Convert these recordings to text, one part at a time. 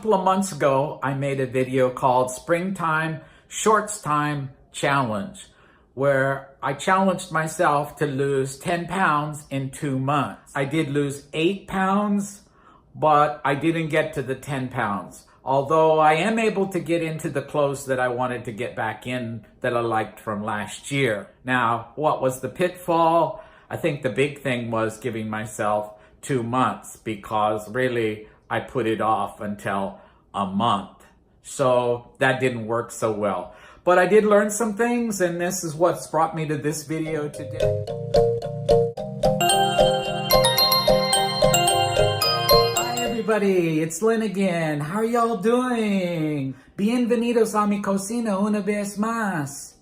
couple of months ago, I made a video called Springtime Shorts Time Challenge, where I challenged myself to lose 10 pounds in 2 months. I did lose 8 pounds, but I didn't get to the 10 pounds. Although I am able to get into the clothes that I wanted to get back in that I liked from last year. Now, what was the pitfall? I think the big thing was giving myself 2 months, because really I put it off until a month. So that didn't work so well. But I did learn some things, and this is what's brought me to this video today. Everybody, it's Lynn again. How are y'all doing? Bienvenidos a mi cocina una vez más.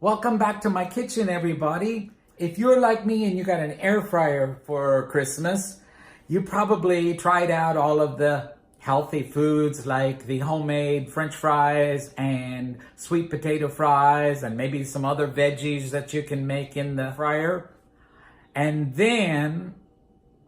Welcome back to my kitchen, everybody. If you're like me and you got an air fryer for Christmas, you probably tried out all of the healthy foods like the homemade French fries and sweet potato fries and maybe some other veggies that you can make in the fryer. And then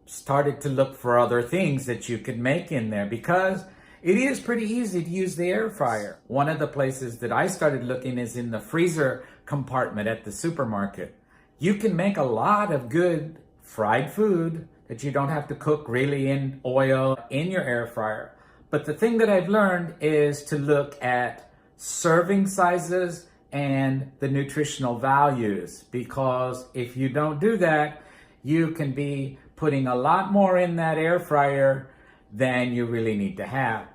started to look for other things that you could make in there, because it is pretty easy to use the air fryer. One of the places that I started looking is in the freezer compartment at the supermarket. You can make a lot of good fried food that you don't have to cook really in oil in your air fryer. But the thing that I've learned is to look at serving sizes and the nutritional values, because if you don't do that, you can be putting a lot more in that air fryer than you really need to have.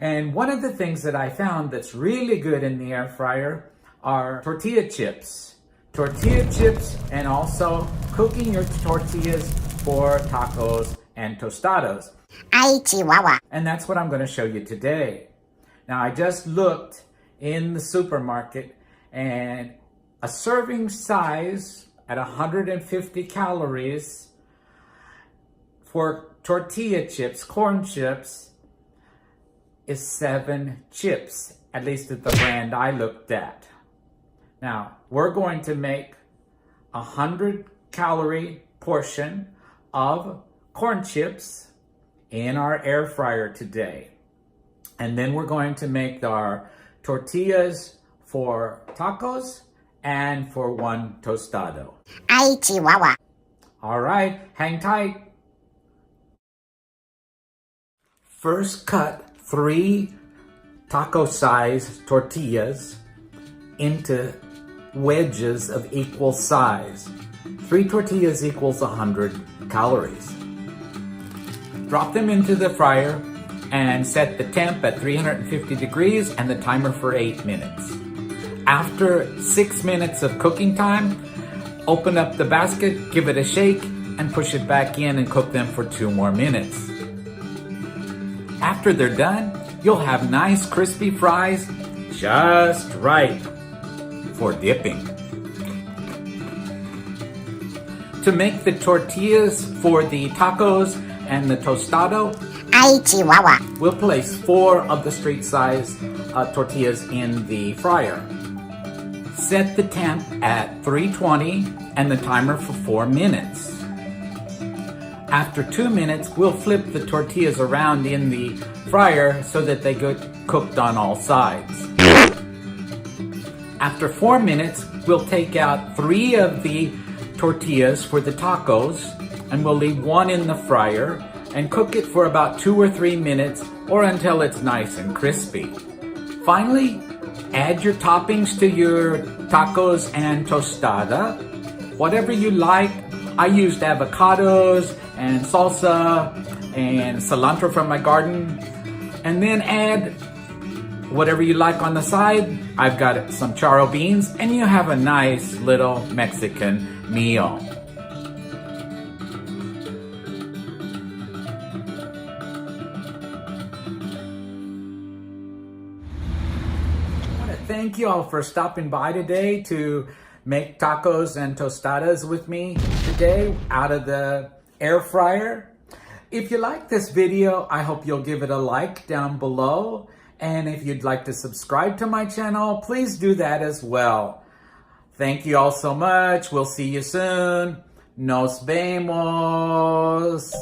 And one of the things that I found that's really good in the air fryer are tortilla chips. Tortilla chips, and also cooking your tortillas for tacos and tostadas. Ay, Chihuahua. And that's what I'm going to show you today. Now, I just looked in the supermarket, and a serving size at 150 calories for tortilla chips, corn chips, is 7 chips, at least at the brand I looked at. Now, we're going to make a 100-calorie portion of corn chips in our air fryer today. And then we're going to make our tortillas for tacos and for one tostado. Ay, Chihuahua. All right, hang tight. First, cut 3 taco-sized tortillas into wedges of equal size. 3 tortillas equals 100 calories. Drop them into the fryer and set the temp at 350 degrees and the timer for 8 minutes. After 6 minutes of cooking time, open up the basket, give it a shake, and push it back in and cook them for 2 more minutes. After they're done, you'll have nice crispy fries, just right for dipping. To make the tortillas for the tacos and the tostado, Ay, Chihuahua. we'll place 4 of the street-sized tortillas in the fryer. Set the temp at 320 and the timer for 4 minutes. After 2 minutes, we'll flip the tortillas around in the fryer so that they get cooked on all sides. After 4 minutes, we'll take out 3 of the tortillas for the tacos, and we'll leave 1 in the fryer and cook it for about 2 or 3 minutes, or until it's nice and crispy. Finally, add your toppings to your tacos and tostada. Whatever you like. I used avocados and salsa and cilantro from my garden. And then add whatever you like on the side. I've got some charro beans, and you have a nice little Mexican meal. I want to thank you all for stopping by today to make tacos and tostadas with me today out of the air fryer. If you like this video, I hope you'll give it a like down below. And if you'd like to subscribe to my channel, please do that as well. Thank you all so much. We'll see you soon. Nos vemos.